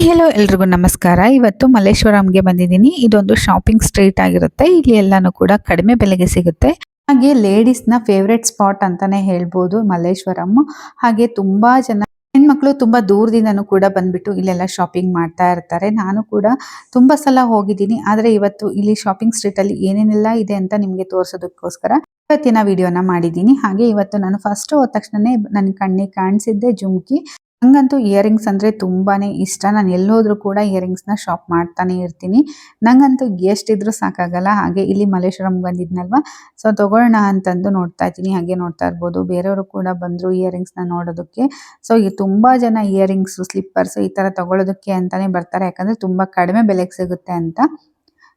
Hello ಎಲ್ರಿಗೂ ನಮಸ್ಕಾರ. ಇವತ್ತು ಮಲ್ಲೇಶ್ವರಂಗೆ ಬಂದಿದ್ದೀನಿ. ಇದೊಂದು ಶಾಪಿಂಗ್ ಸ್ಟ್ರೀಟ್ ಆಗಿರುತ್ತೆ. ಇಲ್ಲಿ ಎಲ್ಲಾನು ಕೂಡ ಕಡಿಮೆ ಬೆಲೆಗೆ ಸಿಗುತ್ತೆ. ಹಾಗೆ ಲೇಡೀಸ್ನ ಫೇವ್ರೆಟ್ ಸ್ಪಾಟ್ ಅಂತಾನೆ ಹೇಳ್ಬೋದು ಮಲ್ಲೇಶ್ವರಂ. ಹಾಗೆ ತುಂಬಾ ಜನ ಹೆಣ್ಮಕ್ಳು ತುಂಬಾ ದೂರದಿಂದನೂ ಕೂಡ ಬಂದ್ಬಿಟ್ಟು ಇಲ್ಲೆಲ್ಲ ಶಾಪಿಂಗ್ ಮಾಡ್ತಾ ಇರ್ತಾರೆ. ನಾನು ಕೂಡ ತುಂಬಾ ಸಲ ಹೋಗಿದ್ದೀನಿ. ಆದರೆ ಇವತ್ತು ಇಲ್ಲಿ ಶಾಪಿಂಗ್ ಸ್ಟ್ರೀಟ್ ಅಲ್ಲಿ ಏನೇನೆಲ್ಲ ಇದೆ ಅಂತ ನಿಮಗೆ ತೋರಿಸೋದಕ್ಕೋಸ್ಕರ ಇವತ್ತಿನ ವಿಡಿಯೋನ ಮಾಡಿದ್ದೀನಿ. ಹಾಗೆ ಇವತ್ತು ನಾನು ಫಸ್ಟ್ ಹೋದ ತಕ್ಷಣನೇ ನನ್ನ ಕಣ್ಣಿಗೆ ಕಾಣಿಸಿದ್ದೆ ಜುಮ್ಕಿ. ನಂಗಂತೂ ಇಯರಿಂಗ್ಸ್ ಅಂದರೆ ತುಂಬಾನೇ ಇಷ್ಟ. ನಾನು ಎಲ್ಲೋದ್ರೂ ಕೂಡ ಇಯರಿಂಗ್ಸ್ನ ಶಾಪ್ ಮಾಡ್ತಾನೆ ಇರ್ತೀನಿ. ನಂಗಂತೂ ಎಷ್ಟಿದ್ರೂ ಸಾಕಾಗಲ್ಲ. ಹಾಗೆ ಇಲ್ಲಿ ಮಲ್ಲೇಶ್ವರಂ ಬಂದಿದ್ನಲ್ವಾ, ಸೊ ತಗೊಳ್ಳೋಣ ಅಂತಂದು ನೋಡ್ತಾ ಇದ್ದೀನಿ. ಹಾಗೆ ನೋಡ್ತಾ ಇರ್ಬೋದು ಬೇರೆಯವರು ಕೂಡ ಬಂದರು ಇಯರಿಂಗ್ಸ್ನ ನೋಡೋದಕ್ಕೆ. ಸೊ ಈ ತುಂಬ ಜನ ಇಯರಿಂಗ್ಸು, ಸ್ಲಿಪ್ಪರ್ಸು ಈ ಥರ ತಗೊಳ್ಳೋದಕ್ಕೆ ಅಂತಾನೆ ಬರ್ತಾರೆ. ಯಾಕಂದರೆ ತುಂಬ ಕಡಿಮೆ ಬೆಲೆಗೆ ಸಿಗುತ್ತೆ ಅಂತ.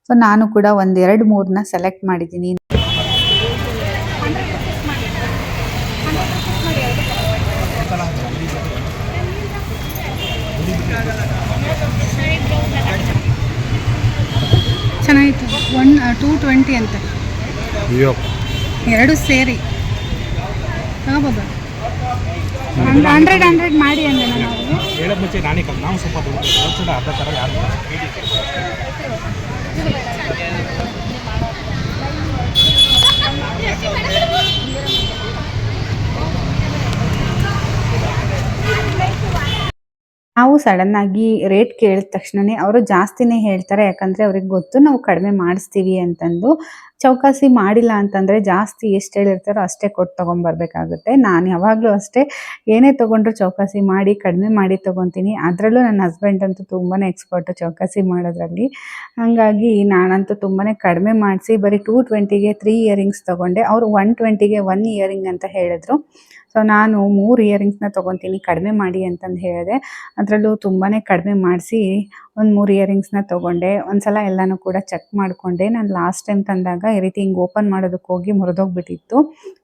ಸೊ ನಾನು ಕೂಡ ಒಂದೆರಡು ಮೂರನ್ನ ಸೆಲೆಕ್ಟ್ ಮಾಡಿದ್ದೀನಿ. ಚೆನ್ನಾಗಿತ್ತು. 220 ಅಂತ ಎರಡು ಸೇರಿ ತಗೋಬೋದು. 100 ಮಾಡಿ ಅಂದ್ರೆ ನಾವು ಹೇಳೋದು ಮುಂಚೆ ನಾವು ಸ್ವಲ್ಪ ಅರ್ಧ ಥರ ಯಾರು ನಾವು ಸಡನ್ ಆಗಿ ರೇಟ್ ಕೇಳಿದ ತಕ್ಷಣನೇ ಅವರು ಜಾಸ್ತಿನೇ ಹೇಳ್ತಾರೆ. ಯಾಕಂದರೆ ಅವ್ರಿಗೆ ಗೊತ್ತು ನಾವು ಕಡಿಮೆ ಮಾಡಿಸ್ತೀವಿ ಅಂತಂದು. ಚೌಕಾಸಿ ಮಾಡಿಲ್ಲ ಅಂತಂದರೆ ಜಾಸ್ತಿ ಎಷ್ಟು ಹೇಳಿರ್ತಾರೋ ಅಷ್ಟೇ ಕೊಟ್ಟು ತೊಗೊಂಬರ್ಬೇಕಾಗುತ್ತೆ. ನಾನು ಯಾವಾಗಲೂ ಅಷ್ಟೇ, ಏನೇ ತೊಗೊಂಡ್ರು ಚೌಕಾಸಿ ಮಾಡಿ ಕಡಿಮೆ ಮಾಡಿ ತೊಗೊತೀನಿ. ಅದರಲ್ಲೂ ನನ್ನ ಹಸ್ಬೆಂಡ್ ಅಂತೂ ತುಂಬಾ ಎಕ್ಸ್ಪರ್ಟು ಚೌಕಾಸಿ ಮಾಡೋದ್ರಲ್ಲಿ. ಹಾಗಾಗಿ ನಾನಂತೂ ತುಂಬಾ ಕಡಿಮೆ ಮಾಡಿಸಿ ಬರೀ 220ಗೆ 3 ಇಯರಿಂಗ್ಸ್ ತೊಗೊಂಡೆ. ಅವರು 120ಗೆ 1 ಇಯರಿಂಗ್ ಅಂತ ಹೇಳಿದ್ರು. ಸೊ ನಾನು 3 ಇಯರಿಂಗ್ಸ್ನ ತೊಗೊತೀನಿ ಕಡಿಮೆ ಮಾಡಿ ಅಂತಂದು ಹೇಳಿದೆ. ಅದರಲ್ಲೂ ತುಂಬಾ ಕಡಿಮೆ ಮಾಡಿಸಿ ಒಂದು 3 ಇಯರಿಂಗ್ಸ್ನ ತೊಗೊಂಡೆ. ಒಂದು ಸಲ ಎಲ್ಲನೂ ಕೂಡ ಚೆಕ್ ಮಾಡಿಕೊಂಡೆ. ನಾನು ಲಾಸ್ಟ್ ಟೈಮ್ ತಂದಾಗ ಈ ರೀತಿ ಹಿಂಗೆ ಓಪನ್ ಮಾಡೋದಕ್ಕೆ ಹೋಗಿ ಮುರಿದೋಗ್ಬಿಟ್ಟಿತ್ತು.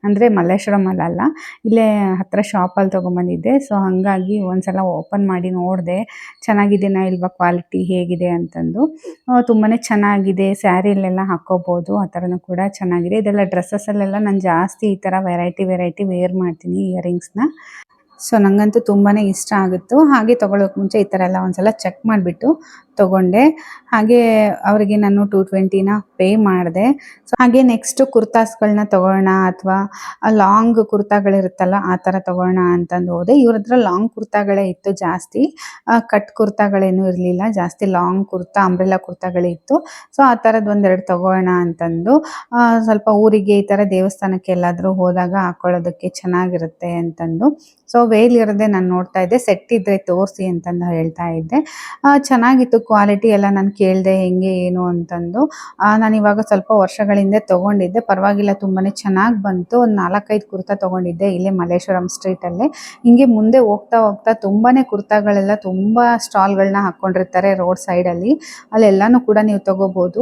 ಅಂದರೆ ಮಲ್ಲೇಶ್ವರಮಲ್ಲ, ಇಲ್ಲೇ ಹತ್ತಿರ ಶಾಪಲ್ಲಿ ತೊಗೊಂಬಂದಿದ್ದೆ. ಸೊ ಹಾಗಾಗಿ ಒಂದು ಸಲ ಓಪನ್ ಮಾಡಿ ನೋಡಿದೆ ಚೆನ್ನಾಗಿದೆನಾ ಇಲ್ವಾ, ಕ್ವಾಲಿಟಿ ಹೇಗಿದೆ ಅಂತಂದು. ತುಂಬಾ ಚೆನ್ನಾಗಿದೆ. ಸ್ಯಾರಿಲೆಲ್ಲ ಹಾಕ್ಕೋಬೋದು, ಆ ಥರನೂ ಕೂಡ ಚೆನ್ನಾಗಿದೆ. ಇದೆಲ್ಲ ಡ್ರೆಸ್ಸಸ್ಸಲ್ಲೆಲ್ಲ ನಾನು ಜಾಸ್ತಿ ಈ ಥರ ವೆರೈಟಿ ವೇರ್ ಮಾಡ್ತೀನಿ ಇಯರಿಂಗ್ಸ್ನ. ಸೊ ನನಗಂತೂ ತುಂಬಾ ಇಷ್ಟ ಆಗಿತ್ತು. ಹಾಗೆ ತೊಗೊಳ್ಳೋಕೆ ಮುಂಚೆ ಈ ಥರ ಎಲ್ಲ ಒಂದು ಸಲ ಚೆಕ್ ಮಾಡಿಬಿಟ್ಟು ತೊಗೊಂಡೆ. ಹಾಗೆ ಅವರಿಗೆ ನಾನು 220ನ ಪೇ ಮಾಡಿದೆ. ಸೊ ಹಾಗೆ ನೆಕ್ಸ್ಟು ಕುರ್ತಾಸ್ಗಳನ್ನ ತೊಗೊಳ್ಳೋಣ ಅಥವಾ ಲಾಂಗ್ ಕುರ್ತಾಗಳಿರುತ್ತಲ್ಲ ಆ ಥರ ತೊಗೊಳ್ಳೋಣ ಅಂತಂದು ಹೋದೆ. ಇವ್ರ ಹತ್ರ ಲಾಂಗ್ ಕುರ್ತಾಗಳೇ ಇತ್ತು ಜಾಸ್ತಿ. ಕಟ್ ಕುರ್ತಾಗಳೇನೂ ಇರಲಿಲ್ಲ, ಜಾಸ್ತಿ ಲಾಂಗ್ ಕುರ್ತಾ, ಅಂಬ್ರೆಲಾ ಕುರ್ತಾಗಳೇ ಇತ್ತು. ಸೊ ಆ ಥರದ್ದು ಒಂದೆರಡು ತೊಗೊಳ್ಳೋಣ ಅಂತಂದು, ಸ್ವಲ್ಪ ಊರಿಗೆ ಈ ಥರ ದೇವಸ್ಥಾನಕ್ಕೆ ಎಲ್ಲಾದರೂ ಹೋದಾಗ ಹಾಕ್ಕೊಳ್ಳೋದಕ್ಕೆ ಚೆನ್ನಾಗಿರುತ್ತೆ ಅಂತಂದು. ಸೊ ವೇಲ್ ಇರೋದೇ ನಾನು ನೋಡ್ತಾ ಇದ್ದೆ. ಸೆಟ್ ಇದ್ದರೆ ತೋರಿಸಿ ಅಂತಂದು ಹೇಳ್ತಾ ಇದ್ದೆ. ಚೆನ್ನಾಗಿತ್ತು ಕ್ವಾಲಿಟಿ ಎಲ್ಲ. ನಾನು ಕೇಳಿದೆ ಹೆಂಗೆ ಏನು ಅಂತಂದು. ನಾನು ಇವಾಗ ಸ್ವಲ್ಪ ವರ್ಷಗಳಿಂದ ತೊಗೊಂಡಿದ್ದೆ, ಪರವಾಗಿಲ್ಲ, ತುಂಬಾ ಚೆನ್ನಾಗಿ ಬಂತು. ಒಂದು 4-5 ಕುರ್ತಾ ತೊಗೊಂಡಿದ್ದೆ ಇಲ್ಲೇ ಮಲ್ಲೇಶ್ವರಂ ಸ್ಟ್ರೀಟಲ್ಲೇ. ಹಿಂಗೆ ಮುಂದೆ ಹೋಗ್ತಾ ತುಂಬಾ ಕುರ್ತಾಗಳೆಲ್ಲ ತುಂಬ ಸ್ಟಾಲ್ಗಳನ್ನ ಹಾಕ್ಕೊಂಡಿರ್ತಾರೆ ರೋಡ್ ಸೈಡಲ್ಲಿ. ಅಲ್ಲೆಲ್ಲನೂ ಕೂಡ ನೀವು ತೊಗೋಬೋದು.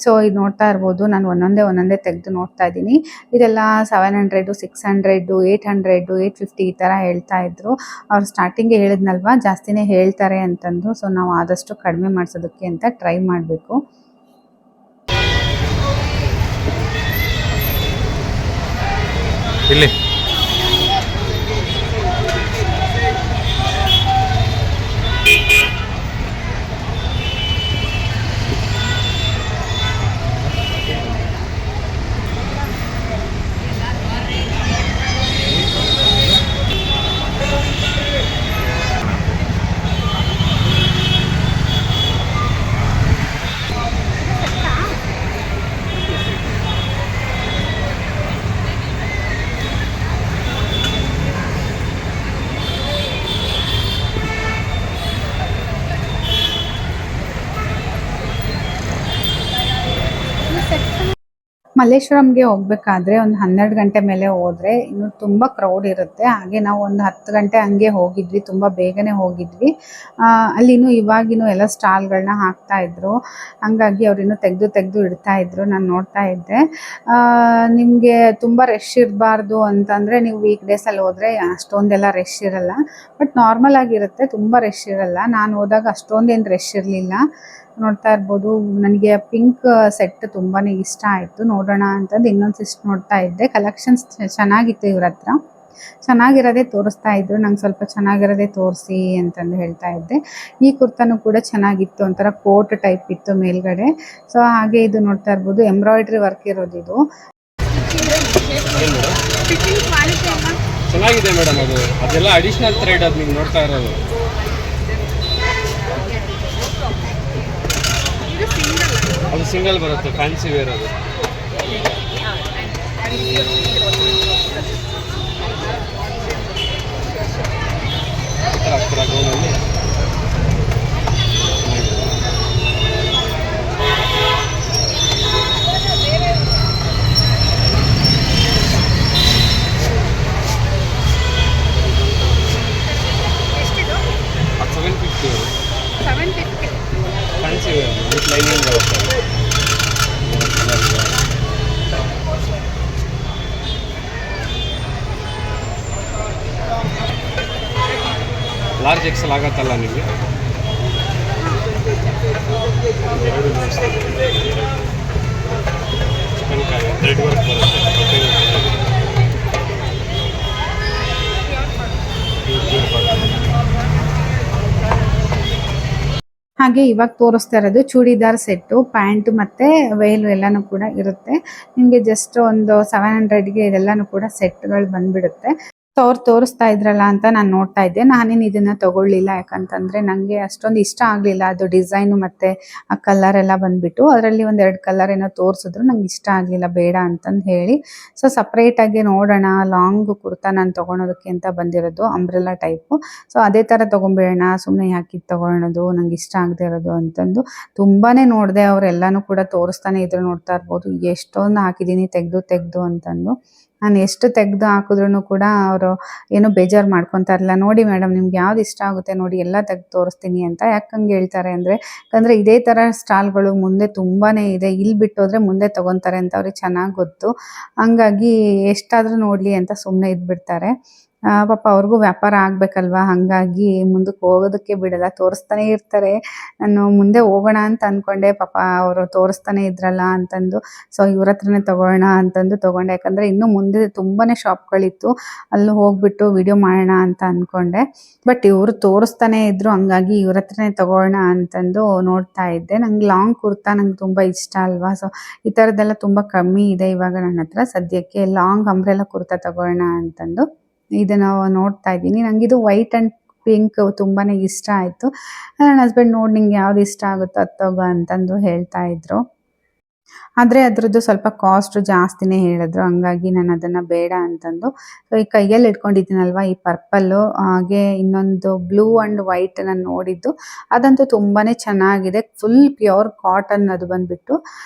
ಸೊ ಇದು ನೋಡ್ತಾ ಇರ್ಬೋದು, ನಾನು ಒಂದೊಂದೇ ತೆಗೆದು ನೋಡ್ತಾ ಇದ್ದೀನಿ. ಇದೆಲ್ಲ 700, 600, 800, 850 ಈ ಥರ ಹೇಳ್ತಾ ಇದ್ರು. ಅವ್ರು ಸ್ಟಾರ್ಟಿಂಗ್ಗೆ ಹೇಳಿದ್ನಲ್ವಾ ಜಾಸ್ತಿನೇ ಹೇಳ್ತಾರೆ ಅಂತಂದು. ಸೊ ನಾವು ಆದಷ್ಟು ಕಡಿಮೆ ಮಾಡಿಸೋದಕ್ಕೆ ಅಂತ ಟ್ರೈ ಮಾಡಬೇಕು. ಇಲ್ಲಿ ಮಲ್ಲೇಶ್ವರಂಗೆ ಹೋಗಬೇಕಾದ್ರೆ ಒಂದು 12 ಗಂಟೆ ಮೇಲೆ ಹೋದರೆ ಇನ್ನೂ ತುಂಬ ಕ್ರೌಡ್ ಇರುತ್ತೆ. ಹಾಗೆ ನಾವು ಒಂದು 10 ಗಂಟೆ ಹಂಗೆ ಹೋಗಿದ್ವಿ, ತುಂಬ ಬೇಗನೆ ಹೋಗಿದ್ವಿ. ಅಲ್ಲಿನೂ ಇವಾಗಿನೂ ಎಲ್ಲ ಸ್ಟಾಲ್ಗಳನ್ನ ಹಾಕ್ತಾಯಿದ್ರು. ಹಾಗಾಗಿ ಅವರಿನ್ನೂ ತೆಗೆದು ಇಡ್ತಾಯಿದ್ರು. ನಾನು ನೋಡ್ತಾ ಇದ್ದೆ. ನಿಮಗೆ ತುಂಬ ರಶ್ ಇರಬಾರ್ದು ಅಂತಂದರೆ ನೀವು ವೀಕ್ ಡೇಸಲ್ಲಿ ಹೋದರೆ ಅಷ್ಟೊಂದೆಲ್ಲ ರಶ್ ಇರಲ್ಲ. ಬಟ್ ನಾರ್ಮಲ್ ಆಗಿರುತ್ತೆ, ತುಂಬ ರಶ್ ಇರಲ್ಲ. ನಾನು ಹೋದಾಗ ಅಷ್ಟೊಂದೇನು ರಶ್ ಇರಲಿಲ್ಲ. ನೋಡ್ತಾ ಇರ್ಬೋದು, ನನಗೆ ಪಿಂಕ್ ಸೆಟ್ ತುಂಬಾ ಇಷ್ಟ ಆಯಿತು. ನೋಡೋಣ ಅಂತಂದು ಇನ್ನೊಂದು ಸಿಸ್ಟ್ ನೋಡ್ತಾ ಇದ್ದೆ. ಕಲೆಕ್ಷನ್ಸ್ ಚೆನ್ನಾಗಿತ್ತು ಇವ್ರ ಹತ್ರ. ಚೆನ್ನಾಗಿರೋದೇ ತೋರಿಸ್ತಾ ಇದ್ರು. ನಂಗೆ ಸ್ವಲ್ಪ ಚೆನ್ನಾಗಿರೋದೇ ತೋರಿಸಿ ಅಂತಂದು ಹೇಳ್ತಾ ಇದ್ದೆ. ಈ ಕುರ್ತಾನು ಕೂಡ ಚೆನ್ನಾಗಿತ್ತು, ಒಂಥರ ಕೋಟ್ ಟೈಪ್ ಇತ್ತು ಮೇಲ್ಗಡೆ. ಸೊ ಹಾಗೆ ಇದು ನೋಡ್ತಾ ಇರ್ಬೋದು, ಎಂಬ್ರಾಯ್ಡ್ರಿ ವರ್ಕ್ ಇರೋದು ಇದು. ಚೆನ್ನಾಗಿದೆ ಮೇಡಮ್, ಅದೆಲ್ಲ ಅಡಿಷನಲ್ ಥ್ರೆಡ್ ಅದು ನೀವು ನೋಡ್ತಾ ಇರೋದು. ಅದು ಸಿಂಗಲ್ ಬರುತ್ತೆ, ಫ್ಯಾನ್ಸಿ ವೇರ್ ಅದು. ಹತ್ತಿರ ಗೌನಲ್ಲಿ ಫ್ಯಾನ್ಸಿ ವೇರ್ ವಿತ್ ಲೈನಿಂಗ್ ಬರುತ್ತೆ. ಲಾರ್ಜ್ ಎಕ್ಸೆಲ್ ಆಗತ್ತಲ್ಲ ನಿಮಗೆ? ಚಿಕನ್ ಕಾಯಿ ಥ್ರೆಡ್ ವರ್ಕ್ ಬರುತ್ತೆ. ಹಾಗೆ ಇವಾಗ ತೋರಿಸ್ತಾ ಇರೋದು ಚೂಡಿದಾರ್ ಸೆಟ್ಟು, ಪ್ಯಾಂಟ್ ಮತ್ತು ವೇಲು ಎಲ್ಲನೂ ಕೂಡ ಇರುತ್ತೆ. ನಿಮಗೆ ಜಸ್ಟ್ ಒಂದು 700ಗೆ ಇದೆಲ್ಲನೂ ಕೂಡ ಸೆಟ್ಗಳು ಬಂದುಬಿಡುತ್ತೆ. ಸೊ ಅವ್ರು ತೋರಿಸ್ತಾ ಇದ್ರಲ್ಲ ಅಂತ ನಾನು ನೋಡ್ತಾ ಇದ್ದೆ. ನಾನೇನು ಇದನ್ನು ತೊಗೊಳ್ಳಿಲ್ಲ, ಯಾಕಂತಂದರೆ ನನಗೆ ಅಷ್ಟೊಂದು ಇಷ್ಟ ಆಗಲಿಲ್ಲ ಅದು ಡಿಸೈನು ಮತ್ತು ಆ ಕಲರ್ ಎಲ್ಲ ಬಂದುಬಿಟ್ಟು. ಅದರಲ್ಲಿ ಒಂದು 2 ಕಲರ್ ಏನೋ ತೋರಿಸಿದ್ರು, ನಂಗೆ ಇಷ್ಟ ಆಗಲಿಲ್ಲ, ಬೇಡ ಅಂತಂದು ಹೇಳಿ. ಸೊ ಸಪ್ರೇಟಾಗಿ ನೋಡೋಣ, ಲಾಂಗ್ ಕುರ್ತಾ ನಾನು ತೊಗೊಳೋದಕ್ಕೆ ಅಂತ ಬಂದಿರೋದು, ಅಂಬ್ರೆಲಾ ಟೈಪು. ಸೊ ಅದೇ ಥರ ತೊಗೊಂಬಿಡೋಣ, ಸುಮ್ಮನೆ ಯಾಕೆ ಇದು ತೊಗೊಳೋದು, ನಂಗೆ ಇಷ್ಟ ಆಗದೆ ಇರೋದು ಅಂತಂದು ತುಂಬಾ ನೋಡಿದೆ. ಅವರೆಲ್ಲನೂ ಕೂಡ ತೋರಿಸ್ತಾನೆ ಇದ್ರು, ನೋಡ್ತಾ ಇರ್ಬೋದು ಎಷ್ಟೊಂದು ಹಾಕಿದ್ದೀನಿ ತೆಗೆದು ಅಂತಂದು. ನಾನು ಎಷ್ಟು ತೆಗೆದು ಹಾಕಿದ್ರೂ ಕೂಡ ಅವರು ಏನೋ ಬೇಜಾರು ಮಾಡ್ಕೊತಾ ಇರಲಿಲ್ಲ. ನೋಡಿ ಮೇಡಮ್, ನಿಮ್ಗೆ ಯಾವ್ದು ಇಷ್ಟ ಆಗುತ್ತೆ ನೋಡಿ, ಎಲ್ಲ ತೆಗೆದು ತೋರಿಸ್ತೀನಿ ಅಂತ. ಯಾಕೆ ಹಂಗೆ ಹೇಳ್ತಾರೆ ಯಾಕಂದರೆ ಇದೇ ಥರ ಸ್ಟಾಲ್ಗಳು ಮುಂದೆ ತುಂಬಾ ಇದೆ, ಇಲ್ಲಿ ಬಿಟ್ಟೋದ್ರೆ ಮುಂದೆ ತೊಗೊತಾರೆ ಅಂತ ಅವ್ರಿಗೆ ಚೆನ್ನಾಗಿ ಗೊತ್ತು. ಹಂಗಾಗಿ ಎಷ್ಟಾದರೂ ನೋಡಲಿ ಅಂತ ಸುಮ್ಮನೆ ಇದ್ಬಿಡ್ತಾರೆ. ಪಾಪ ಅವ್ರಿಗೂ ವ್ಯಾಪಾರ ಆಗಬೇಕಲ್ವ, ಹಾಗಾಗಿ ಮುಂದಕ್ಕೆ ಹೋಗೋದಕ್ಕೆ ಬಿಡಲ್ಲ, ತೋರಿಸ್ತಾನೆ ಇರ್ತಾರೆ. ನಾನು ಮುಂದೆ ಹೋಗೋಣ ಅಂತ ಅಂದ್ಕೊಂಡೆ, ಪಾಪ ಅವರು ತೋರಿಸ್ತಾನೆ ಇದ್ರಲ್ಲ ಅಂತಂದು ಸೊ ಇವ್ರ ಹತ್ರನೇ ತೊಗೊಳ್ಳೋಣ ಅಂತಂದು ತೊಗೊಂಡೆ. ಯಾಕಂದರೆ ಇನ್ನೂ ಮುಂದೆ ತುಂಬಾ ಶಾಪ್ಗಳಿತ್ತು, ಅಲ್ಲಿ ಹೋಗ್ಬಿಟ್ಟು ವಿಡಿಯೋ ಮಾಡೋಣ ಅಂತ ಅಂದ್ಕೊಂಡೆ. ಬಟ್ ಇವರು ತೋರಿಸ್ತಾನೆ ಇದ್ದರು, ಹಂಗಾಗಿ ಇವ್ರ ಹತ್ರನೇ ತೊಗೊಳ್ಳೋಣ ಅಂತಂದು ನೋಡ್ತಾ ಇದ್ದೆ. ನಂಗೆ ಲಾಂಗ್ ಕುರ್ತಾ ನಂಗೆ ತುಂಬ ಇಷ್ಟ ಅಲ್ವಾ. ಸೊ ಈ ಥರದ್ದೆಲ್ಲ ತುಂಬ ಕಮ್ಮಿ ಇದೆ ಇವಾಗ ನನ್ನ ಹತ್ರ ಸದ್ಯಕ್ಕೆ. ಲಾಂಗ್ ಅಂಬ್ರೆಲಾ ಕುರ್ತಾ ತೊಗೊಳ್ಳೋಣ ಅಂತಂದು ಇದನ್ನು ನೋಡ್ತಾ ಇದ್ದೀನಿ. ನನಗಿದು ವೈಟ್ ಆ್ಯಂಡ್ ಪಿಂಕ್ ತುಂಬಾ ಇಷ್ಟ ಆಯಿತು. ನನ್ನ ಹಸ್ಬೆಂಡ್ ನೋಡಿ ನಿಂಗೆ ಯಾವ್ದು ಇಷ್ಟ ಆಗುತ್ತೋ ಅದು ತಗೋ ಅಂತಂದು ಹೇಳ್ತಾ ಇದ್ರು. ಆದರೆ ಅದರದ್ದು ಸ್ವಲ್ಪ ಕಾಸ್ಟ್ ಜಾಸ್ತಿನೇ ಹೇಳಿದ್ರು, ಹಂಗಾಗಿ ನಾನು ಅದನ್ನು ಬೇಡ ಅಂತಂದು. ಸೊ ಈ ಕೈಯಲ್ಲಿ ಇಟ್ಕೊಂಡಿದ್ದೀನಲ್ವ ಈ ಪರ್ಪಲ್ಲು, ಹಾಗೆ ಇನ್ನೊಂದು ಬ್ಲೂ ಆ್ಯಂಡ್ ವೈಟ್ ನಾನು ನೋಡಿದ್ದು, ಅದಂತೂ ತುಂಬಾ ಚೆನ್ನಾಗಿದೆ. ಫುಲ್ ಪ್ಯೂರ್ ಕಾಟನ್ ಅದು ಬಂದುಬಿಟ್ಟು,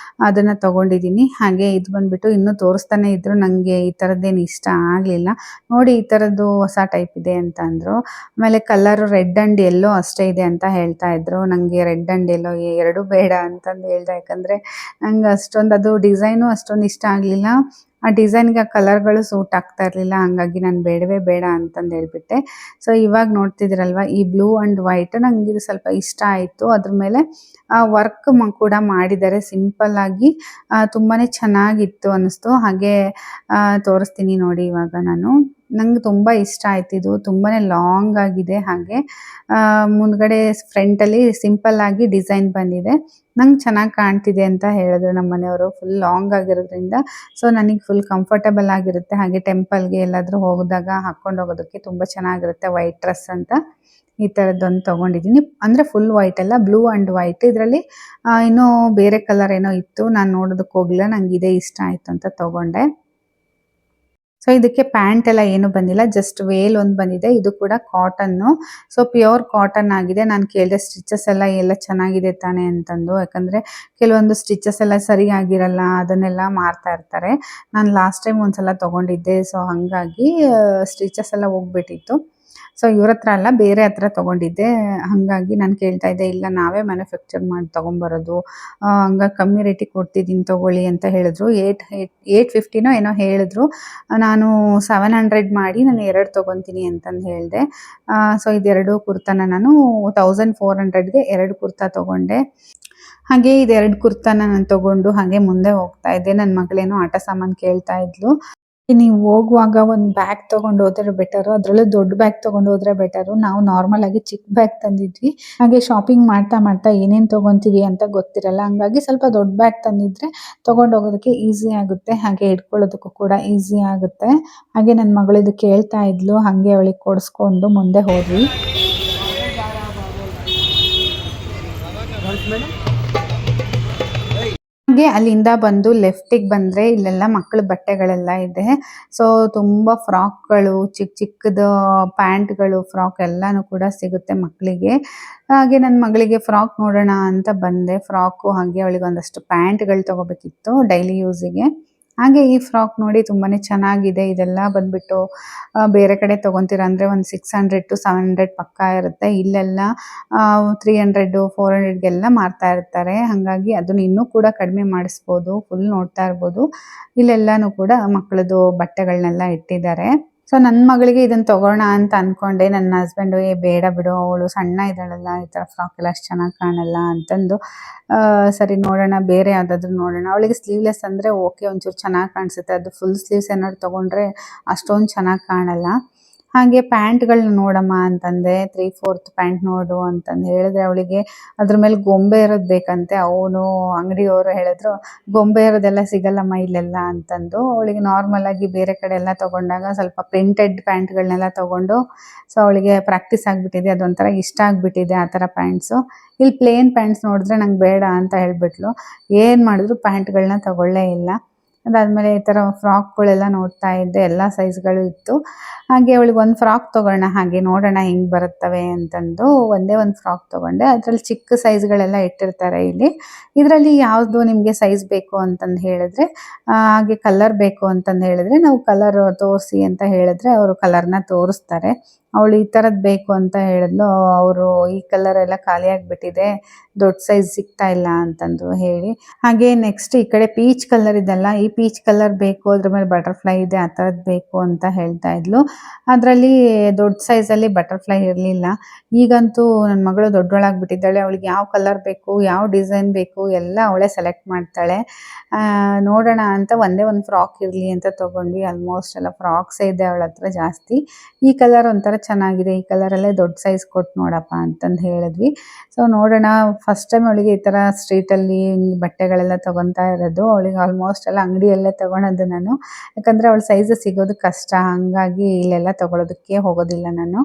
ಅದನ್ನು ತೊಗೊಂಡಿದ್ದೀನಿ. ಹಾಗೆ ಇದು ಬಂದುಬಿಟ್ಟು ಇನ್ನೂ ತೋರಿಸ್ತಾನೆ ಇದ್ದರು, ನನಗೆ ಈ ಥರದ್ದೇನು ಇಷ್ಟ ಆಗಲಿಲ್ಲ. ನೋಡಿ ಈ ಥರದ್ದು ಹೊಸ ಟೈಪ್ ಇದೆ ಅಂತ ಅಂದರು. ಆಮೇಲೆ ಕಲರು ರೆಡ್ ಆ್ಯಂಡ್ ಯೆಲ್ಲೋ ಅಷ್ಟೇ ಇದೆ ಅಂತ ಹೇಳ್ತಾ ಇದ್ರು. ನನಗೆ ರೆಡ್ ಆ್ಯಂಡ್ ಯೆಲ್ಲೋ ಎರಡೂ ಬೇಡ ಅಂತಂದು ಹೇಳ್ದೆ, ಯಾಕಂದರೆ ನಂಗೆ ಅಷ್ಟೊಂದು ಅದು ಡಿಸೈನು ಅಷ್ಟೊಂದು ಇಷ್ಟ ಆಗಲಿಲ್ಲ. ಆ ಡಿಸೈನ್ಗೆ ಆ ಕಲರ್ಗಳು ಸೂಟ್ ಆಗ್ತಾ ಇರಲಿಲ್ಲ, ಹಂಗಾಗಿ ನಾನು ಬೇಡವೇ ಬೇಡ ಅಂತಂದು ಹೇಳ್ಬಿಟ್ಟೆ. ಸೊ ಇವಾಗ ನೋಡ್ತಿದ್ದೀರಲ್ವ ಈ ಬ್ಲೂ ಆ್ಯಂಡ್ ವೈಟ್, ನನಗೆ ಇದು ಸ್ವಲ್ಪ ಇಷ್ಟ ಆಯಿತು. ಅದ್ರ ಮೇಲೆ ವರ್ಕ್ ಕೂಡ ಮಾಡಿದ್ದಾರೆ ಸಿಂಪಲ್ಲಾಗಿ, ತುಂಬಾ ಚೆನ್ನಾಗಿತ್ತು ಅನ್ನಿಸ್ತು. ಹಾಗೆ ತೋರಿಸ್ತೀನಿ ನೋಡಿ ಇವಾಗ ನಾನು. ನಂಗೆ ತುಂಬ ಇಷ್ಟ ಆಯ್ತು ಇದು, ತುಂಬಾ ಲಾಂಗ್ ಆಗಿದೆ. ಹಾಗೆ ಮುಂದ್ಗಡೆ ಫ್ರಂಟಲ್ಲಿ ಸಿಂಪಲ್ಲಾಗಿ ಡಿಸೈನ್ ಬಂದಿದೆ. ನಂಗೆ ಚೆನ್ನಾಗಿ ಕಾಣ್ತಿದೆ ಅಂತ ಹೇಳಿದ್ರು ನಮ್ಮ ಮನೆಯವರು, ಫುಲ್ ಲಾಂಗ್ ಆಗಿರೋದ್ರಿಂದ. ಸೊ ನನಗೆ ಫುಲ್ ಕಂಫರ್ಟಬಲ್ ಆಗಿರುತ್ತೆ. ಹಾಗೆ ಟೆಂಪಲ್ಗೆ ಎಲ್ಲಾದರೂ ಹೋಗಿದಾಗ ಹಾಕ್ಕೊಂಡು ಹೋಗೋದಕ್ಕೆ ತುಂಬ ಚೆನ್ನಾಗಿರುತ್ತೆ. ವೈಟ್ ಡ್ರೆಸ್ ಅಂತ ಈ ಥರದ್ದೊಂದು ತೊಗೊಂಡಿದ್ದೀನಿ. ಅಂದರೆ ಫುಲ್ ವೈಟ್ ಅಲ್ಲ, ಬ್ಲೂ ಆ್ಯಂಡ್ ವೈಟ್. ಇದರಲ್ಲಿ ಇನ್ನೂ ಬೇರೆ ಕಲರ್ ಏನೋ ಇತ್ತು, ನಾನು ನೋಡೋದಕ್ಕೆ ಹೋಗಲಿಲ್ಲ. ನಂಗೆ ಇದೇ ಇಷ್ಟ ಆಯಿತು ಅಂತ ತೊಗೊಂಡೆ. ಸೊ ಇದಕ್ಕೆ ಪ್ಯಾಂಟ್ ಎಲ್ಲ ಏನು ಬಂದಿಲ್ಲ, ಜಸ್ಟ್ ವೇಲ್ ಒಂದು ಬಂದಿದೆ. ಇದು ಕೂಡ ಕಾಟನ್ನು, ಸೊ ಪ್ಯೂರ್ ಕಾಟನ್ ಆಗಿದೆ. ನಾನು ಕೇಳಿದೆ ಸ್ಟಿಚಸ್ ಎಲ್ಲ ಚೆನ್ನಾಗಿದೆ ತಾನೇ ಅಂತಂದು, ಯಾಕಂದರೆ ಕೆಲವೊಂದು ಸ್ಟಿಚಸ್ ಎಲ್ಲ ಸರಿಯಾಗಿರಲ್ಲ, ಅದನ್ನೆಲ್ಲ ಮಾರ್ತಾ ಇರ್ತಾರೆ. ನಾನು ಲಾಸ್ಟ್ ಟೈಮ್ ಒಂದ್ಸಲ ತೊಗೊಂಡಿದ್ದೆ, ಸೊ ಹಾಗಾಗಿ ಸ್ಟಿಚಸ್ ಎಲ್ಲ ಹೋಗ್ಬಿಟ್ಟಿತ್ತು. ಸೊ ಇವ್ರ ಹತ್ರ ಅಲ್ಲ, ಬೇರೆ ಹತ್ರ ತೊಗೊಂಡಿದ್ದೆ. ಹಾಗಾಗಿ ನಾನು ಕೇಳ್ತಾ ಇದ್ದೆ, ಇಲ್ಲ ನಾವೇ ಮ್ಯಾನುಫ್ಯಾಕ್ಚರ್ ಮಾಡಿ ತೊಗೊಂಬರೋದು, ಹಂಗಾಗಿ ಕಮ್ಮಿ ರೇಟಿಗೆ ಕೊಡ್ತಿದ್ದೀನಿ ತೊಗೊಳ್ಳಿ ಅಂತ ಹೇಳಿದ್ರು. 850 ಏನೋ ಹೇಳಿದ್ರು. ನಾನು 700 ಮಾಡಿ ನಾನು 2 ತೊಗೊತೀನಿ ಅಂತಂದು ಹೇಳಿದೆ. ಸೊ ಇದೆರಡು ಕುರ್ತಾನ ನಾನು 1400ಗೆ 2 ಕುರ್ತಾ ತೊಗೊಂಡೆ. ಹಾಗೆ ಇದು 2 ಕುರ್ತಾನ ನಾನು ತೊಗೊಂಡು ಹಾಗೆ ಮುಂದೆ ಹೋಗ್ತಾ ಇದ್ದೆ. ನನ್ನ ಮಗಳೇನೋ ಆಟ ಸಾಮಾನು ಕೇಳ್ತಾ ಇದ್ಲು. ನೀವು ಹೋಗುವಾಗ ಒಂದು ಬ್ಯಾಗ್ ತಗೊಂಡು ಹೋದ್ರೆ ಬೆಟರು. ಅದರಲ್ಲೂ ದೊಡ್ಡ ಬ್ಯಾಗ್ ತಗೊಂಡು ಹೋದ್ರೆ ಬೆಟರು. ನಾವು ನಾರ್ಮಲ್ ಆಗಿ ಚಿಕ್ಕ ಬ್ಯಾಗ್ ತಂದಿದ್ವಿ. ಹಾಗೆ ಶಾಪಿಂಗ್ ಮಾಡ್ತಾ ಮಾಡ್ತಾ ಏನೇನು ತಗೊಂತೀವಿ ಅಂತ ಗೊತ್ತಿರಲ್ಲ. ಹಂಗಾಗಿ ಸ್ವಲ್ಪ ದೊಡ್ಡ ಬ್ಯಾಗ್ ತಂದಿದ್ರೆ ತಗೊಂಡು ಹೋಗೋದಕ್ಕೆ ಈಸಿ ಆಗುತ್ತೆ. ಹಾಗೆ ಇಟ್ಕೊಳ್ಳೋದಕ್ಕೂ ಕೂಡ ಈಸಿ ಆಗುತ್ತೆ. ಹಾಗೆ ನನ್ನ ಮಗಳು ಇದು ಕೇಳ್ತಾ ಇದ್ಲು. ಹಾಗೆ ಅವಳಿಗೆ ಕೊಡಿಸ್ಕೊಂಡು ಮುಂದೆ ಹೋದ್ವಿ. ಹಾಗೆ ಅಲ್ಲಿಂದ ಬಂದು ಲೆಫ್ಟಿಗೆ ಬಂದರೆ ಇಲ್ಲೆಲ್ಲ ಮಕ್ಕಳ ಬಟ್ಟೆಗಳೆಲ್ಲ ಇದೆ. ಸೊ ತುಂಬ ಫ್ರಾಕ್ಗಳು, ಚಿಕ್ಕ ಚಿಕ್ಕದು ಪ್ಯಾಂಟ್ಗಳು, ಫ್ರಾಕ್ ಎಲ್ಲನೂ ಕೂಡ ಸಿಗುತ್ತೆ ಮಕ್ಕಳಿಗೆ. ಹಾಗೆ ನನ್ನ ಮಗಳಿಗೆ ಫ್ರಾಕ್ ನೋಡೋಣ ಅಂತ ಬಂದೆ. ಫ್ರಾಕು ಹಾಗೆ ಅವಳಿಗೆ ಒಂದಷ್ಟು ಪ್ಯಾಂಟ್ಗಳು ತೊಗೋಬೇಕಿತ್ತು ಡೈಲಿ ಯೂಸಿಗೆ. ಹಾಗೆ ಈ ಫ್ರಾಕ್ ನೋಡಿ ತುಂಬಾ ಚೆನ್ನಾಗಿದೆ. ಇದೆಲ್ಲ ಬಂದುಬಿಟ್ಟು ಬೇರೆ ಕಡೆ ತೊಗೊತೀರ ಅಂದರೆ ಒಂದು 600 to 700 ಪಕ್ಕಾ ಇರುತ್ತೆ. ಇಲ್ಲೆಲ್ಲ 300 400ಗೆಲ್ಲ ಮಾರ್ತಾ ಇರ್ತಾರೆ. ಹಾಗಾಗಿ ಅದನ್ನು ಇನ್ನೂ ಕೂಡ ಕಡಿಮೆ ಮಾಡಿಸ್ಬೋದು. ಫುಲ್ ನೋಡ್ತಾ ಇರ್ಬೋದು. ಇಲ್ಲೆಲ್ಲನೂ ಕೂಡ ಮಕ್ಕಳದು ಬಟ್ಟೆಗಳನ್ನೆಲ್ಲ ಇಟ್ಟಿದ್ದಾರೆ. ಸೊ ನನ್ನ ಮಗಳಿಗೆ ಇದನ್ನು ತಗೋಣ ಅಂತ ಅಂದ್ಕೊಂಡೆ. ನನ್ನ ಹಸ್ಬೆಂಡು ಬೇಡ ಬಿಡು, ಅವಳು ಸಣ್ಣ ಇದ್ದಾಳಲ್ಲ, ಈ ಥರ ಫ್ರಾಕ್ ಎಲ್ಲ ಅಷ್ಟು ಚೆನ್ನಾಗಿ ಕಾಣಲ್ಲ ಅಂತಂದು ಸರಿ ನೋಡೋಣ, ಬೇರೆ ಯಾವುದಾದ್ರೂ ನೋಡೋಣ. ಅವಳಿಗೆ ಸ್ಲೀವ್ಲೆಸ್ ಅಂದರೆ ಓಕೆ, ಒಂಚೂರು ಚೆನ್ನಾಗಿ ಕಾಣಿಸುತ್ತೆ. ಅದು ಫುಲ್ ಸ್ಲೀವ್ಸ್ ಏನಾದ್ರು ತೊಗೊಂಡ್ರೆ ಅಷ್ಟೊಂದು ಚೆನ್ನಾಗಿ ಕಾಣಲ್ಲ. ಹಾಗೆ ಪ್ಯಾಂಟ್ಗಳನ್ನ ನೋಡಮ್ಮ ಅಂತಂದೆ. 3/4 ಪ್ಯಾಂಟ್ ನೋಡು ಅಂತಂದು ಹೇಳಿದ್ರೆ ಅವಳಿಗೆ ಅದ್ರ ಮೇಲೆ ಗೊಂಬೆ ಇರೋದು ಬೇಕಂತೆ. ಅವನು ಅಂಗಡಿಯವರು ಹೇಳಿದ್ರು ಗೊಂಬೆ ಇರೋದೆಲ್ಲ ಸಿಗಲ್ಲಮ್ಮ ಇಲ್ಲೆಲ್ಲ ಅಂತಂದು. ಅವಳಿಗೆ ನಾರ್ಮಲಾಗಿ ಬೇರೆ ಕಡೆ ಎಲ್ಲ ತೊಗೊಂಡಾಗ ಸ್ವಲ್ಪ ಪ್ರಿಂಟೆಡ್ ಪ್ಯಾಂಟ್ಗಳನ್ನೆಲ್ಲ ತೊಗೊಂಡು ಸೊ ಅವಳಿಗೆ ಪ್ರಾಕ್ಟೀಸ್ ಆಗಿಬಿಟ್ಟಿದೆ. ಅದೊಂಥರ ಇಷ್ಟ ಆಗಿಬಿಟ್ಟಿದೆ ಆ ಥರ ಪ್ಯಾಂಟ್ಸು. ಇಲ್ಲಿ ಪ್ಲೇನ್ ಪ್ಯಾಂಟ್ಸ್ ನೋಡಿದ್ರೆ ನಂಗೆ ಬೇಡ ಅಂತ ಹೇಳಿಬಿಟ್ಲು. ಏನು ಮಾಡಿದ್ರು ಪ್ಯಾಂಟ್ಗಳನ್ನ ತೊಗೊಳ್ಳೇ ಇಲ್ಲ. ಅದಾದಮೇಲೆ ಈ ಥರ ಫ್ರಾಕ್ಗಳೆಲ್ಲ ನೋಡ್ತಾ ಇದ್ದೆ. ಎಲ್ಲ ಸೈಜ್ಗಳು ಇತ್ತು. ಹಾಗೆ ಅವಳಿಗೆ ಒಂದು ಫ್ರಾಕ್ ತೊಗೊಳ್ಳೋಣ, ಹಾಗೆ ನೋಡೋಣ ಹೆಂಗೆ ಬರುತ್ತವೆ ಅಂತಂದು ಒಂದೇ ಒಂದು ಫ್ರಾಕ್ ತೊಗೊಂಡೆ. ಅದರಲ್ಲಿ ಚಿಕ್ಕ ಸೈಜ್ಗಳೆಲ್ಲ ಇಟ್ಟಿರ್ತಾರೆ ಇಲ್ಲಿ. ಇದರಲ್ಲಿ ಯಾವುದು ನಿಮಗೆ ಸೈಜ್ ಬೇಕು ಅಂತಂದು ಹೇಳಿದ್ರೆ, ಹಾಗೆ ಕಲರ್ ಬೇಕು ಅಂತಂದು ಹೇಳಿದ್ರೆ ನಾವು ಕಲರ್ ತೋರಿಸಿ ಅಂತ ಹೇಳಿದ್ರೆ ಅವರು ಕಲರ್ನ ತೋರಿಸ್ತಾರೆ. ಅವಳು ಈ ಥರದ್ದು ಬೇಕು ಅಂತ ಹೇಳಿದ್ಲು. ಅವರು ಈ ಕಲರ್ ಎಲ್ಲ ಖಾಲಿ ಆಗಿಬಿಟ್ಟಿದೆ, ದೊಡ್ಡ ಸೈಜ್ ಸಿಗ್ತಾ ಇಲ್ಲ ಅಂತಂದು ಹೇಳಿ. ಹಾಗೆ ನೆಕ್ಸ್ಟ್ ಈ ಕಡೆ ಪೀಚ್ ಕಲರ್ ಇದೆಲ್ಲ, ಈ ಪೀಚ್ ಕಲರ್ ಬೇಕು, ಅದ್ರ ಮೇಲೆ ಬಟರ್ಫ್ಲೈ ಇದೆ, ಆ ಥರದ್ದು ಬೇಕು ಅಂತ ಹೇಳ್ತಾ ಇದ್ಲು. ಅದರಲ್ಲಿ ದೊಡ್ಡ ಸೈಜಲ್ಲಿ ಬಟರ್ಫ್ಲೈ ಇರಲಿಲ್ಲ. ಈಗಂತೂ ನನ್ನ ಮಗಳು ದೊಡ್ಡವಳಾಗ್ಬಿಟ್ಟಿದ್ದಾಳೆ. ಅವಳಿಗೆ ಯಾವ ಕಲರ್ ಬೇಕು, ಯಾವ ಡಿಸೈನ್ ಬೇಕು ಎಲ್ಲ ಅವಳೇ ಸೆಲೆಕ್ಟ್ ಮಾಡ್ತಾಳೆ. ನೋಡೋಣ ಅಂತ ಒಂದೇ ಒಂದು ಫ್ರಾಕ್ ಇರಲಿ ಅಂತ ತೊಗೊಂಡ್ವಿ. ಆಲ್ಮೋಸ್ಟ್ ಎಲ್ಲ ಫ್ರಾಕ್ಸೇ ಇದೆ ಅವಳ ಹತ್ರ ಜಾಸ್ತಿ. ಈ ಕಲರ್ ಒಂಥರ ಚೆನ್ನಾಗಿದೆ, ಈ ಕಲರಲ್ಲೇ ದೊಡ್ಡ ಸೈಜ್ ಕೊಟ್ಟು ನೋಡಪ್ಪ ಅಂತಂದು ಹೇಳಿದ್ವಿ. ಸೊ ನೋಡೋಣ, ಫಸ್ಟ್ ಟೈಮ್ ಅವಳಿಗೆ ಈ ಥರ ಸ್ಟ್ರೀಟಲ್ಲಿ ಬಟ್ಟೆಗಳೆಲ್ಲ ತೊಗೊತಾ ಇರೋದು. ಅವಳಿಗೆ ಆಲ್ಮೋಸ್ಟ್ ಎಲ್ಲ ಅಂಗಡಿಯಲ್ಲೇ ತೊಗೊಳೋದು ನಾನು. ಯಾಕಂದರೆ ಅವಳ ಸೈಜ್ ಸಿಗೋದು ಕಷ್ಟ, ಹಾಗಾಗಿ ಇಲ್ಲೆಲ್ಲ ತೊಗೊಳೋದಕ್ಕೆ ಹೋಗೋದಿಲ್ಲ ನಾನು.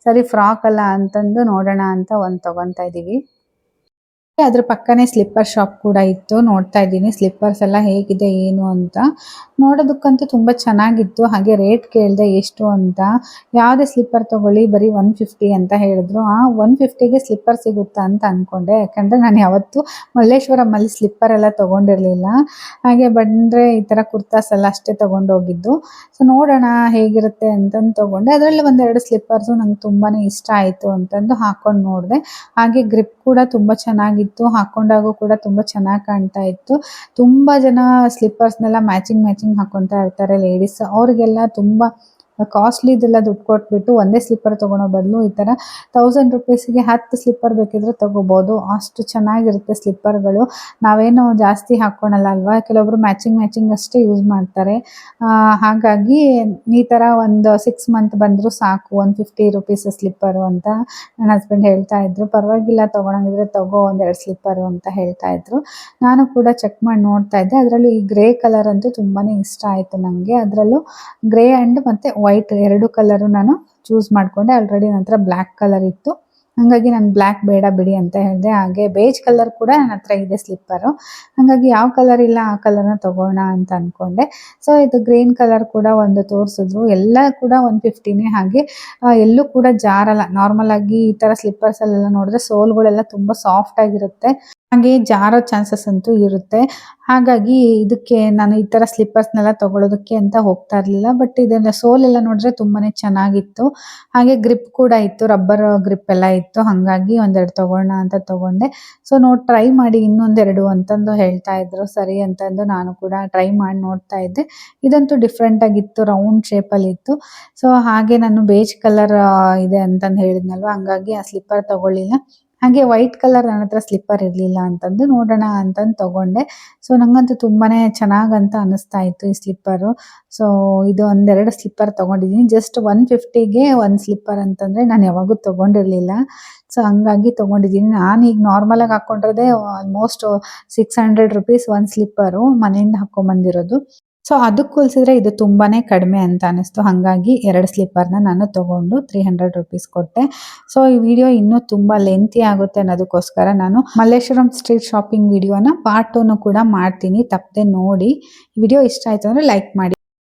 ಸರಿ ಫ್ರಾಕ್ ಅಲ್ಲ ಅಂತಂದು ನೋಡೋಣ ಅಂತ ಒಂದು ತೊಗೊತಾ ಇದ್ದೀವಿ. ಅದ್ರ ಪಕ್ಕನೇ ಸ್ಲಿಪ್ಪರ್ ಶಾಪ್ ಕೂಡ ಇತ್ತು. ನೋಡ್ತಾ ಇದ್ದೀನಿ ಸ್ಲಿಪ್ಪರ್ಸ್ ಎಲ್ಲ ಹೇಗಿದೆ ಏನು ಅಂತ. ನೋಡೋದಕ್ಕಂತೂ ತುಂಬ ಚೆನ್ನಾಗಿತ್ತು. ಹಾಗೆ ರೇಟ್ ಕೇಳಿದೆ ಎಷ್ಟು ಅಂತ. ಯಾವುದೇ ಸ್ಲಿಪ್ಪರ್ ತೊಗೊಳ್ಳಿ ಬರೀ 150 ಅಂತ ಹೇಳಿದ್ರು. 150ಗೆ ಸ್ಲಿಪ್ಪರ್ ಸಿಗುತ್ತಾ ಅಂತ ಅಂದ್ಕೊಂಡೆ. ಯಾಕಂದರೆ ನಾನು ಯಾವತ್ತೂ ಮಲ್ಲೇಶ್ವರಮಲ್ಲಿ ಸ್ಲಿಪ್ಪರ್ ಎಲ್ಲ ತೊಗೊಂಡಿರಲಿಲ್ಲ. ಹಾಗೆ ಬಂದರೆ ಈ ಥರ ಕುರ್ತಾಸ್ ಎಲ್ಲ ಅಷ್ಟೇ ತೊಗೊಂಡೋಗಿದ್ದು. ಸೊ ನೋಡೋಣ ಹೇಗಿರುತ್ತೆ ಅಂತಂದು ತೊಗೊಂಡೆ. ಅದರಲ್ಲಿ ಒಂದೆರಡು ಸ್ಲಿಪ್ಪರ್ಸು ನಂಗೆ ತುಂಬಾ ಇಷ್ಟ ಆಯಿತು ಅಂತಂದು ಹಾಕ್ಕೊಂಡು ನೋಡಿದೆ. ಹಾಗೆ ಗ್ರಿಪ್ ಕೂಡ ತುಂಬ ಚೆನ್ನಾಗಿತ್ತು. ಹಾಕೊಂಡಾಗೂ ಕೂಡ ತುಂಬ ಚೆನ್ನಾಗಿ ಕಾಣ್ತಾ ಇತ್ತು. ತುಂಬ ಜನ ಸ್ಲಿಪ್ಪರ್ಸ್ನೆಲ್ಲ ಮ್ಯಾಚಿಂಗ್ ಹಾಕೊತಾ ಇರ್ತಾರೆ ಲೇಡೀಸ್. ಅವರಿಗೆಲ್ಲ ತುಂಬ ಕಾಸ್ಟ್ಲಿದೆಲ್ಲ ದುಡ್ಡು ಕೊಟ್ಬಿಟ್ಟು ಒಂದೇ ಸ್ಲಿಪ್ಪರ್ ತೊಗೊಳೋ ಬದಲು ಈ ಥರ 1000 ರೂಪೀಸಿಗೆ 10 ಸ್ಲಿಪ್ಪರ್ ಬೇಕಿದ್ರೆ ತೊಗೋಬೋದು. ಅಷ್ಟು ಚೆನ್ನಾಗಿರುತ್ತೆ ಸ್ಲಿಪ್ಪರ್ಗಳು. ನಾವೇನು ಜಾಸ್ತಿ ಹಾಕ್ಕೊಳಲ್ಲ ಅಲ್ವಾ, ಕೆಲವೊಬ್ರು ಮ್ಯಾಚಿಂಗ್ ಅಷ್ಟೇ ಯೂಸ್ ಮಾಡ್ತಾರೆ. ಹಾಗಾಗಿ ಈ ಥರ ಒಂದು 6 ಮಂತ್ ಬಂದರೂ ಸಾಕು 150 ರೂಪೀಸ್ ಸ್ಲಿಪ್ಪರು ಅಂತ ನನ್ನ ಹಸ್ಬೆಂಡ್ ಹೇಳ್ತಾ ಇದ್ರು. ಪರವಾಗಿಲ್ಲ, ತೊಗೊಳಂಗಿದ್ರೆ ತಗೋ ಒಂದೆರಡು ಸ್ಲಿಪ್ಪರು ಅಂತ ಹೇಳ್ತಾ ಇದ್ರು. ನಾನು ಕೂಡ ಚೆಕ್ ಮಾಡಿ ನೋಡ್ತಾ ಇದ್ದೆ. ಅದರಲ್ಲೂ ಈ ಗ್ರೇ ಕಲರ್ ಅಂತೂ ತುಂಬಾ ಇಷ್ಟ ಆಯಿತು ನನಗೆ. ಅದರಲ್ಲೂ ಗ್ರೇ ಆ್ಯಂಡ್ ಮತ್ತು ವೈಟ್ 2 ಕಲರು ನಾನು ಚೂಸ್ ಮಾಡಿಕೊಂಡೆ. ಆಲ್ರೆಡಿ ನನ್ನ ಹತ್ರ ಬ್ಲ್ಯಾಕ್ ಕಲರ್ ಇತ್ತು, ಹಾಗಾಗಿ ನಾನು ಬ್ಲ್ಯಾಕ್ ಬೇಡ ಬಿಡಿ ಅಂತ ಹೇಳಿದೆ. ಹಾಗೆ ಬೇಜ್ ಕಲರ್ ಕೂಡ ನನ್ನ ಹತ್ರ ಇದೆ ಸ್ಲಿಪ್ಪರು. ಹಾಗಾಗಿ ಯಾವ ಕಲರ್ ಇಲ್ಲ ಆ ಕಲರ್ನ ತೊಗೋಣ ಅಂತ ಅಂದ್ಕೊಂಡೆ. ಸೊ ಇದು ಗ್ರೀನ್ ಕಲರ್ ಕೂಡ ಒಂದು ತೋರಿಸಿದ್ರು. ಎಲ್ಲ ಕೂಡ 150ನೇ. ಹಾಗೆ ಎಲ್ಲೂ ಕೂಡ ಜಾರಲ್ಲ. ನಾರ್ಮಲಾಗಿ ಈ ಥರ ಸ್ಲಿಪ್ಪರ್ಸಲ್ಲೆಲ್ಲ ನೋಡಿದ್ರೆ ಸೋಲ್ಗಳೆಲ್ಲ ತುಂಬ ಸಾಫ್ಟಾಗಿರುತ್ತೆ. ಹಾಗೆ ಜಾರೋ ಚಾನ್ಸಸ್ ಅಂತೂ ಇರುತ್ತೆ. ಹಾಗಾಗಿ ಇದಕ್ಕೆ ನಾನು ಈ ಥರ ಸ್ಲಿಪ್ಪರ್ಸ್ನೆಲ್ಲ ತೊಗೊಳೋದಕ್ಕೆ ಅಂತ ಹೋಗ್ತಾ ಇರಲಿಲ್ಲ. ಬಟ್ ಇದೆಲ್ಲ ಸೋಲೆಲ್ಲ ನೋಡಿದ್ರೆ ತುಂಬಾ ಚೆನ್ನಾಗಿತ್ತು. ಹಾಗೆ ಗ್ರಿಪ್ ಕೂಡ ಇತ್ತು, ರಬ್ಬರ್ ಗ್ರಿಪ್ ಎಲ್ಲ ಇತ್ತು. ಹಾಗಾಗಿ ಒಂದೆರಡು ತೊಗೊಳ್ಳೋಣ ಅಂತ ತೊಗೊಂಡೆ. ಸೊ ಟ್ರೈ ಮಾಡಿ ಇನ್ನೊಂದೆರಡು ಅಂತಂದು ಹೇಳ್ತಾ ಇದ್ರು. ಸರಿ ಅಂತಂದು ನಾನು ಕೂಡ ಟ್ರೈ ಮಾಡಿ ನೋಡ್ತಾ ಇದ್ದೆ. ಇದಂತೂ ಡಿಫ್ರೆಂಟಾಗಿತ್ತು, ರೌಂಡ್ ಶೇಪಲ್ಲಿ ಇತ್ತು. ಸೊ ಹಾಗೆ ನಾನು ಬೇಜ್ ಕಲರ್ ಇದೆ ಅಂತಂದು ಹೇಳಿದ್ನಲ್ವ, ಹಂಗಾಗಿ ಆ ಸ್ಲಿಪ್ಪರ್ ತೊಗೊಳ್ಳಿಲ್ಲ. ಹಾಗೆ ವೈಟ್ ಕಲರ್ ನನ್ನ ಹತ್ರ ಸ್ಲಿಪ್ಪರ್ ಇರಲಿಲ್ಲ ಅಂತಂದು ನೋಡೋಣ ಅಂತಂದು ತೊಗೊಂಡೆ. ಸೊ ನನಗಂತೂ ತುಂಬಾ ಚೆನ್ನಾಗಂತ ಅನ್ನಿಸ್ತಾ ಇತ್ತು ಈ ಸ್ಲಿಪ್ಪರು. ಸೊ ಇದು ಒಂದೆರಡು ಸ್ಲಿಪ್ಪರ್ ತೊಗೊಂಡಿದ್ದೀನಿ. ಜಸ್ಟ್ 150ಗೆ ಒಂದು ಸ್ಲಿಪ್ಪರ್ ಅಂತಂದರೆ ನಾನು ಯಾವಾಗೂ ತೊಗೊಂಡಿರಲಿಲ್ಲ. ಸೊ ಹಂಗಾಗಿ ತೊಗೊಂಡಿದ್ದೀನಿ. ನಾನೀಗ ನಾರ್ಮಲಾಗಿ ಹಾಕ್ಕೊಂಡಿರೋದೇ ಆಲ್ಮೋಸ್ಟ್ 600 ರುಪೀಸ್ ಒಂದು ಸ್ಲಿಪ್ಪರು ಮನೆಯಿಂದ ಹಾಕ್ಕೊಂಬಂದಿರೋದು. ಸೊ ಅದಕ್ಕೆ ಹೋಲಿಸಿದ್ರೆ ಇದು ತುಂಬಾ ಕಡಿಮೆ ಅಂತ ಅನ್ನಿಸ್ತು. ಹಾಗಾಗಿ 2 ಸ್ಲಿಪ್ಪರ್ನ ನಾನು ತೊಗೊಂಡು 300 ರುಪೀಸ್ ಕೊಟ್ಟೆ. ಸೊ ಈ ವಿಡಿಯೋ ಇನ್ನೂ ತುಂಬ ಲೆಂತಿ ಆಗುತ್ತೆ ಅನ್ನೋದಕ್ಕೋಸ್ಕರ ನಾನು ಮಲ್ಲೇಶ್ವರಂ ಸ್ಟ್ರೀಟ್ ಶಾಪಿಂಗ್ ವಿಡಿಯೋನ ಪಾರ್ಟ್ 2 ಕೂಡ ಮಾಡ್ತೀನಿ, ತಪ್ಪದೆ ನೋಡಿ. ವಿಡಿಯೋ ಇಷ್ಟ ಆಯಿತು ಅಂದರೆ ಲೈಕ್ ಮಾಡಿ.